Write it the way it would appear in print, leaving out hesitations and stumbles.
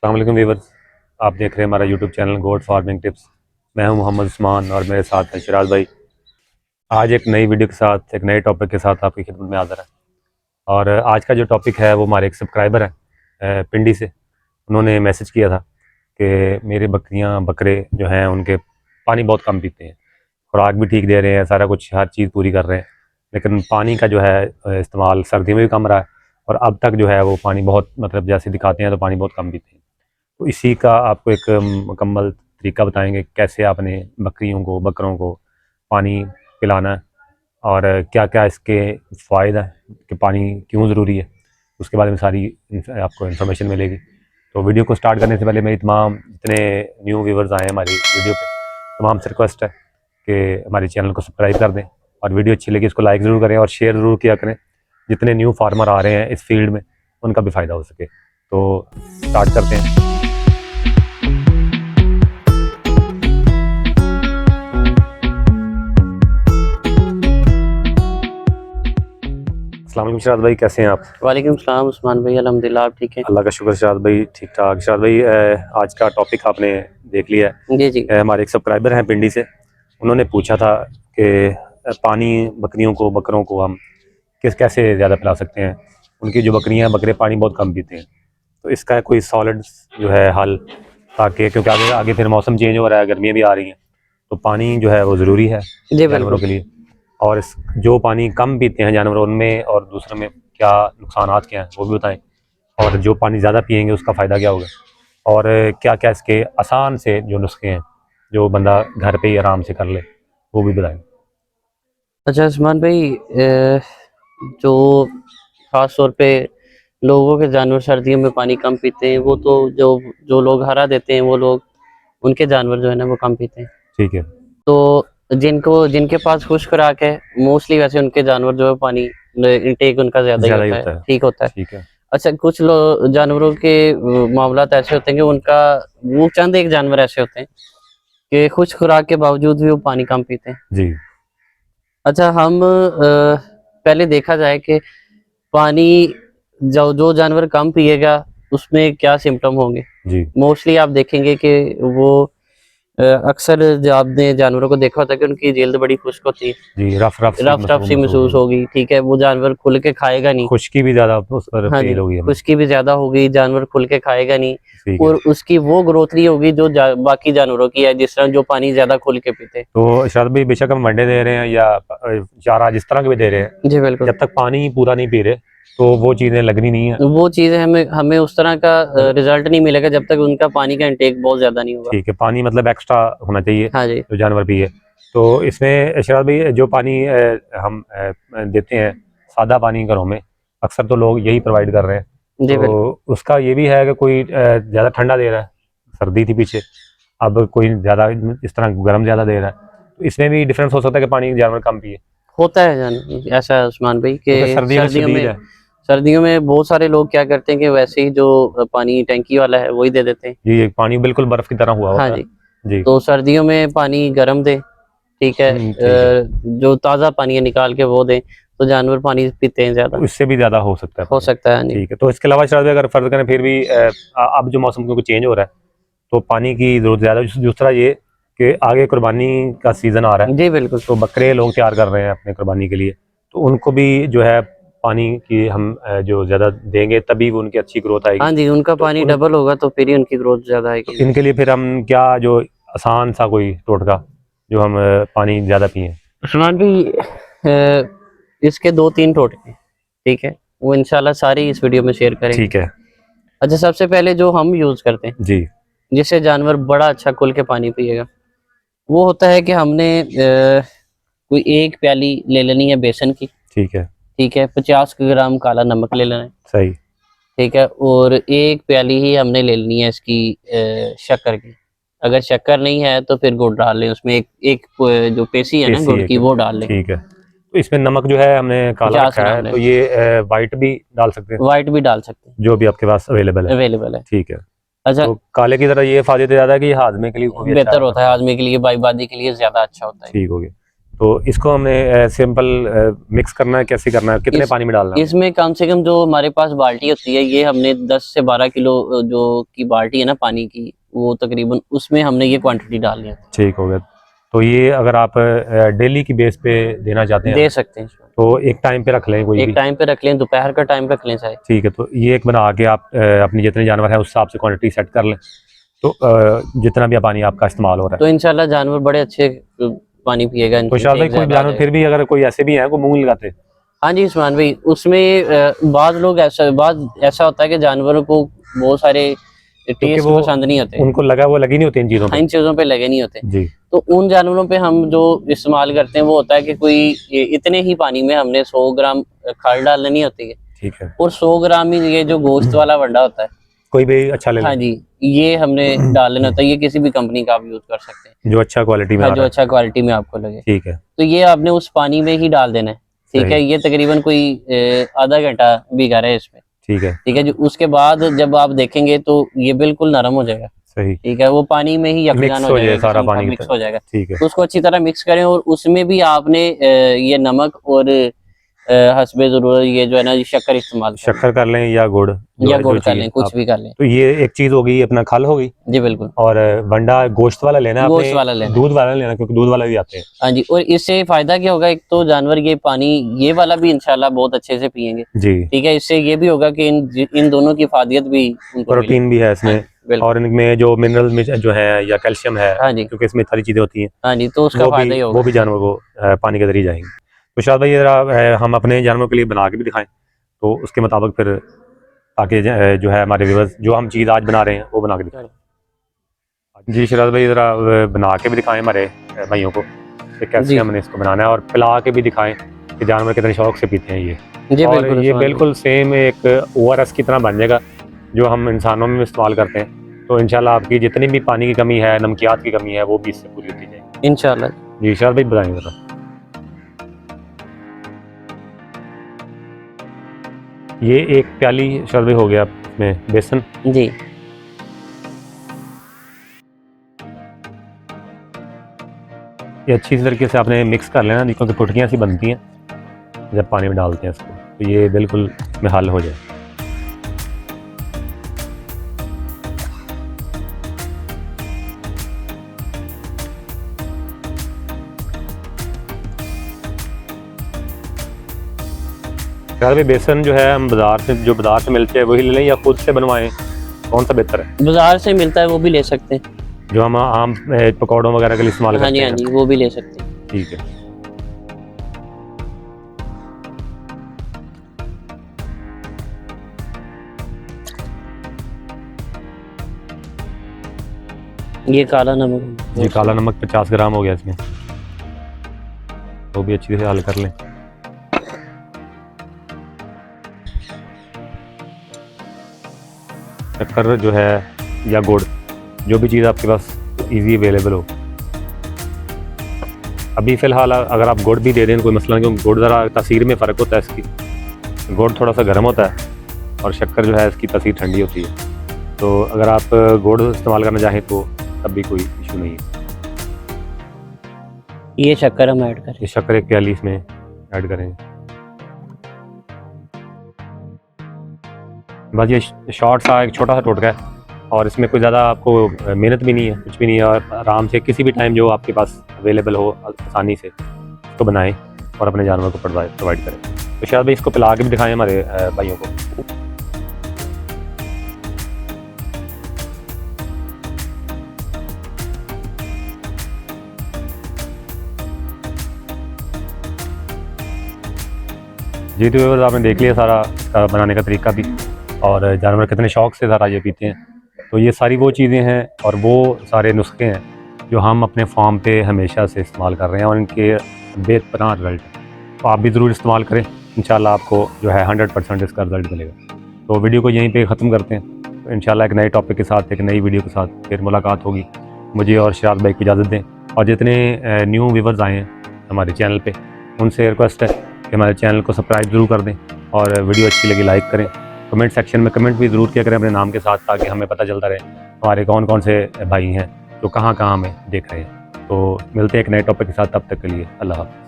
अस्सलाम वालेकुम व्यूअर्स, आप देख रहे हैं हमारा YouTube channel goat farming tips. मैं हूं मोहम्मद उस्मान और मेरे साथ है शिराज भाई। आज एक नई वीडियो के साथ, एक नए टॉपिक के साथ आपकी खिदमत में हाज़िर है। और आज का जो टॉपिक है वो हमारे एक सब्सक्राइबर हैं पिंडी से। उन्होंने मैसेज किया था कि मेरे बकरियां बकरे जो हैं उनके पानी बहुत कम पीते हैं, खुराक भी ठीक दे रहे हैं, सारा कुछ हर चीज़ पूरी कर रहे हैं, लेकिन पानी का जो है इस्तेमाल सर्दी में भी कम रहा है और अब तक जो है वो पानी बहुत मतलब जैसे दिखाते हैं तो पानी बहुत कम पीते हैं। तो इसी का आपको एक मुकम्मल तरीका बताएंगे कैसे आपने बकरों को पानी पिलाना है और क्या क्या इसके फ़ायदे हैं कि पानी क्यों ज़रूरी है, उसके बारे में सारी आपको इन्फॉर्मेशन मिलेगी। तो वीडियो को स्टार्ट करने से पहले मेरी तमाम जितने न्यू व्यूवर्स आए हैं हमारी वीडियो पे, तमाम से रिक्वेस्ट है कि हमारे चैनल को सब्सक्राइब कर दें और वीडियो अच्छी लगी इसको लाइक ज़रूर करें और शेयर ज़रूर किया करें। जितने न्यू फार्मर आ रहे हैं इस फील्ड में उनका भी फ़ायदा हो सके। तो स्टार्ट करते हैं। अस्सलाम वालेकुम शराद भाई, कैसे हैं आप? वालेकुम सलाम उस्मान भाई, अल्हम्दुलिल्लाह आप ठीक है? अल्लाह का शुक्र शराद भाई, ठीक ठाक। शराद भाई आज का टॉपिक आपने देख लिया है। जी जी। हमारे एक सब्सक्राइबर हैं पिंडी से, उन्होंने पूछा था कि पानी बकरों को हम कैसे ज़्यादा पिला सकते हैं। उनकी जो बकरियां बकरे पानी बहुत कम पीते हैं, तो इसका कोई सॉलिड जो है हल, ताकि क्योंकि आगे आगे फिर मौसम चेंज हो रहा है, गर्मियाँ भी आ रही हैं, तो पानी जो है वो ज़रूरी है जानवरों के लिए। और जो पानी कम पीते हैं जानवर उनमें और दूसरों में क्या नुकसानात क्या हैं वो भी बताएं, और जो पानी ज़्यादा पिएंगे उसका फ़ायदा क्या होगा, और क्या क्या इसके आसान से जो नुस्खे हैं जो बंदा घर पे ही आराम से कर ले वो भी बताएं। अच्छा उस्मान भाई, जो ख़ास तौर पे लोगों के जानवर सर्दियों में पानी कम पीते हैं, वो तो जो जो लोग हरा देते हैं वो लोग, उनके जानवर जो है ना वो कम पीते हैं। ठीक है। तो जिनके पास खुश खुराक है, मोस्टली वैसे उनके जानवर जो है पानी इंटेक उनका ज़्यादा ही होता है, ठीक होता है। ठीक है। अच्छा, कुछ जानवरों के मामलात ऐसे होते हैं कि उनका वो चंद एक जानवर ऐसे होते हैं कि खुश खुराक के बावजूद भी वो पानी कम पीते हैं जी। अच्छा, हम पहले देखा जाए कि पानी जो जो जानवर कम पिएगा उसमें क्या सिम्टम होंगे। जी। मोस्टली आप देखेंगे कि वो अक्सर जो आपने जानवरों को देखा होता है कि उनकी जल्द बड़ी खुश्क होती है, जी, रफ रफ सी महसूस होगी, ठीक है। वो जानवर खुल के खाएगा नहीं, खुश्की भी ज़्यादा उस पर हाँ जी, फील होगी हमें। खुश्की भी ज्यादा होगी, जानवर खुल के खाएगा नहीं और है। उसकी वो ग्रोथ नहीं होगी जो बाकी जानवरों की है, जिस तरह जो पानी ज्यादा खुल के पीते। तो शायद भी बेशक हम वनडे दे रहे हैं या चारा जिस तरह के भी दे रहे हैं, जी बिल्कुल, जब तक पानी पूरा नहीं पी रहे तो वो चीज़ें लगनी नहीं है। वो चीज़ें हमें हमें उस तरह का रिजल्ट नहीं मिलेगा जब तक उनका पानी का इंटेक बहुत ज़्यादा नहीं होगा। ठीक है, पानी मतलब एक्स्ट्रा होना चाहिए हाँ जी। जो जानवर पिए। तो इसमें शराब भाई जो पानी हम देते हैं सादा पानी घरों में, अक्सर तो लोग यही प्रोवाइड कर रहे हैं, जी तो उसका ये भी है कि कोई ज़्यादा ठंडा दे रहा है, सर्दी थी पीछे, अब कोई ज़्यादा इस तरह गर्म ज़्यादा दे रहा है, तो इसमें भी डिफरेंस हो सकता है कि पानी जानवर कम पिए। होता है जान ऐसा उस्मान भाई कि सर्दियों में बहुत सारे लोग क्या करते हैं कि वैसे ही जो पानी टैंकी वाला है वही दे देते हैं। जी, पानी बिल्कुल बर्फ की तरह हुआ होता हाँ है। जी। जी। तो सर्दियों में पानी गर्म दे, ठीक है, जो ताज़ा पानी है निकाल के वो दें, तो जानवर पानी पीते हैं ज़्यादा। तो इससे भी ज़्यादा हो सकता है। हो सकता है। ठीक है। तो इसके अलावा शायद अगर फर्ज करें फिर भी अब जो मौसम क्योंकि चेंज हो रहा है तो पानी की ज़रूरत ज़्यादा। दूसरा ये कि आगे कुर्बानी का सीज़न आ रहा है। जी बिल्कुल। तो बकरे लोग तैयार कर रहे हैं अपने कुर्बानी के लिए, तो उनको भी जो है पानी की हम जो ज़्यादा देंगे तभी वो उनकी अच्छी ग्रोथ आएगी। हाँ जी, उनका तो पानी डबल होगा तो फिर ही उनकी ग्रोथ ज़्यादा आएगी। इनके लिए फिर हम क्या जो आसान सा कोई टोटका जो हम पानी ज़्यादा पिए। उस्मान भी इसके 2-3 टोटके, ठीक है, वो इंशाल्लाह सारी इस वीडियो में शेयर करेंगे। ठीक है। अच्छा, सबसे पहले जो हम यूज़ करते हैं जी। जिससे जानवर बड़ा अच्छा खुल के पानी पिएगा, वो होता है कि हमने कोई 1 प्याली ले लेनी है बेसन की। ठीक है। ठीक है, 50 ग्राम काला नमक ले लेना है। सही। ठीक है, और 1 प्याली ही हमने ले लेनी है इसकी शक्कर की। अगर शक्कर नहीं है तो फिर गुड़ डाल लें उसमें, एक जो पेसी है ना गुड़ की वो डाल लें। ठीक है। तो इसमें नमक जो है हमने काला रखा है, तो ये वाइट भी डाल सकते हैं? वाइट भी डाल सकते हैं, जो भी आपके पास अवेलेबल है। ठीक है। अच्छा, तो काले की तरह ये फायदे ज़्यादा है कि हाजमे के लिए बेहतर होता है, हाजमे के लिए, बाईबादी के लिए ज़्यादा अच्छा होता है। ठीक हो गया। तो इसको हमने सिंपल मिक्स करना है, कैसे करना है, कितने पानी में डालना है? इसमें कम से कम जो हमारे पास बाल्टी होती है, ये हमने 10 से 12 किलो जो की बाल्टी है ना पानी की, वो तकरीबन उसमें हमने ये क्वांटिटी डालनी है। ठीक हो गया। तो ये अगर आप डेली की बेस पे देना चाहते हैं दे सकते हैं, तो एक टाइम पे रख लें, कोई एक भी टाइम पे रख लें, दोपहर का टाइम रख लें चाहे। ठीक है। तो ये एक बना के आप अपनी जितने जानवर हैं उस हिसाब से क्वांटिटी सेट कर लें, तो जितना भी पानी आपका इस्तेमाल हो रहा है तो इंशाल्लाह जानवर बड़े अच्छे पानी पिएगा। तो शायद भाई कोई जानवर फिर भी अगर कोई ऐसे भी हैं को मुंह नहीं लगाते। हाँ जी उस्मान भाई, उसमें बाद लोग ऐसा होता है कि जानवरों को बहुत सारे टेस्ट वो पसंद नहीं होते, उनको लगी नहीं होती इन चीजों पे। इन चीजों पे लगे नहीं होते जी। तो उन जानवरों पे हम जो इस्तेमाल करते हैं वो होता है कि कोई इतने ही पानी में हमने 100 ग्राम खाद डालनी होती है, ठीक है। और 100 ग्राम ही ये जो गोश्त वाला वंडा होता है, कोई भी अच्छा ले हाँ जी, ये हमने डालना होता है। ये किसी भी कंपनी का आप यूज कर सकते हैं जो अच्छा क्वालिटी में जो अच्छा क्वालिटी में आपको लगे। ठीक है। तो ये आपने उस पानी में ही डाल देना है, ठीक है। ये तकरीबन कोई आधा घंटा भिगा रहे इसमें, ठीक है। ठीक है जी। उसके बाद जब आप देखेंगे तो ये बिल्कुल नरम हो जाएगा, सही, ठीक है। वो पानी में ही यकजान हो जाएगा, सारा पानी मिक्स हो जाएगा, ठीक है। तो उसको अच्छी तरह मिक्स करें, और उसमें भी आपने ये नमक और हस्बे जरूरत ये जो है ना शक्कर इस्तेमाल शक्कर कर लें या गुड़, या गुड़ कर लें, कुछ भी कर लें। तो ये एक चीज हो गई, अपना खल हो गई जी बिल्कुल। और वंडा गोश्त वाला लेना है, गोश्त वाला लेना, दूध वाला लेना, क्योंकि दूध वाला भी आते हैं। हाँ जी। और इससे फायदा क्या होगा, एक तो जानवर ये पानी ये वाला भी इंशाल्लाह बहुत अच्छे से पियेंगे जी, ठीक है। इससे ये भी होगा कि इन दोनों की फायदियत भी, प्रोटीन भी है इसमें, और इनमें जो मिनरल जो है या कैल्शियम है, हाँ जी, क्योंकि इसमें सारी चीजें होती हैं, हाँ जी, तो उसका फायदा ही होगा, वो भी जानवर को पानी के जरिए जाएंगे। तो शायद भाई जरा हम अपने जानवरों के लिए बना के भी दिखाएं, तो उसके मुताबिक फिर ताकि जो है हमारे व्यूअर्स जो हम चीज़ आज बना रहे हैं वो बना के दिखाएं। जी शराज भाई जरा बना के भी दिखाएं हमारे भाइयों को कि कैसे हमने इसको बनाना है, और पिला के भी दिखाएं कि जानवर कितने शौक से पीते हैं ये। और ये बिल्कुल सेम एक ORS की तरह बन जाएगा जो हम इंसानों में इस्तेमाल करते हैं। तो इंशाल्लाह आपकी जितनी भी पानी की कमी है, नमकियात की कमी है, वो भी इससे पूरी होती जाएगी इंशाल्लाह। जी शराज भाई बताएंगे जरा। ये एक प्याली शरबे हो गया में बेसन जी, ये अच्छी तरीके से आपने मिक्स कर लेना, क्योंकि पुटकियाँ सी बनती हैं जब पानी में डालते हैं इसको, तो ये बिल्कुल में हल हो जाए। यार भाई बेसन जो है हम बाजार से मिलते हैं वही ले लें या खुद से बनवाएं, कौन सा बेहतर है? बाजार से मिलता है वो भी ले सकते हैं, जो हम आम पकौड़ों वगैरह के लिए इस्तेमाल करते हैं। हाँ जी, वो भी ले सकते हैं, ठीक है। ये काला नमक जी काला नमक 50 ग्राम हो गया इसमें, वो भी अच्छी से हल कर लें। शक्कर जो है या गुड़, जो भी चीज़ आपके पास इजी अवेलेबल हो। अभी फ़िलहाल अगर आप गुड़ भी दे दें कोई मसला नहीं, क्योंकि गुड़ ज़रा तासीर में फ़र्क होता है इसकी, गुड़ थोड़ा सा गर्म होता है और शक्कर जो है इसकी तासीर ठंडी होती है। तो अगर आप गुड़ इस्तेमाल करना चाहें तो तब भी कोई इशू नहीं है। ये शक्कर हम ऐड करें, ये शक्कर एक प्याली इसमें ऐड करेंगे। बस ये शॉर्ट सा एक छोटा सा टोटका है, और इसमें कोई ज़्यादा आपको मेहनत भी नहीं है, कुछ भी नहीं है, और आराम से किसी भी टाइम जो आपके पास अवेलेबल हो आसानी से इसको बनाएं और अपने जानवर को प्रोवाइड करें। तो शायद भाई इसको पिला के भी दिखाएं हमारे भाइयों को। जी तो आपने देख लिया सारा बनाने का तरीका भी, और जानवर कितने शौक़ से सारा ये पीते हैं। तो ये सारी वो चीज़ें हैं और वो सारे नुस्खे हैं जो हम अपने फार्म पे हमेशा से इस्तेमाल कर रहे हैं, और इनके बेहतरीन रिज़ल्ट हैं। तो आप भी ज़रूर इस्तेमाल करें, इंशाल्लाह आपको जो है 100% इसका रिज़ल्ट मिलेगा। तो वीडियो को यहीं पे ख़त्म करते हैं, तो इंशाल्लाह एक नए टॉपिक के साथ, एक नई वीडियो के साथ फिर मुलाकात होगी। मुझे और शराज भाई को इजाज़त दें, और जितने न्यू व्यूअर्स आए हैं हमारे चैनल पर, उनसे रिक्वेस्ट है कि हमारे चैनल को सब्सक्राइब ज़रूर कर दें, और वीडियो अच्छी लगी लाइक करें। कमेंट सेक्शन में कमेंट भी ज़रूर किया करें अपने नाम के साथ, ताकि हमें पता चलता रहे हमारे कौन कौन से भाई हैं जो कहाँ हमें देख रहे हैं। तो मिलते हैं एक नए टॉपिक के साथ, तब तक के लिए अल्लाह हाफ़िज़।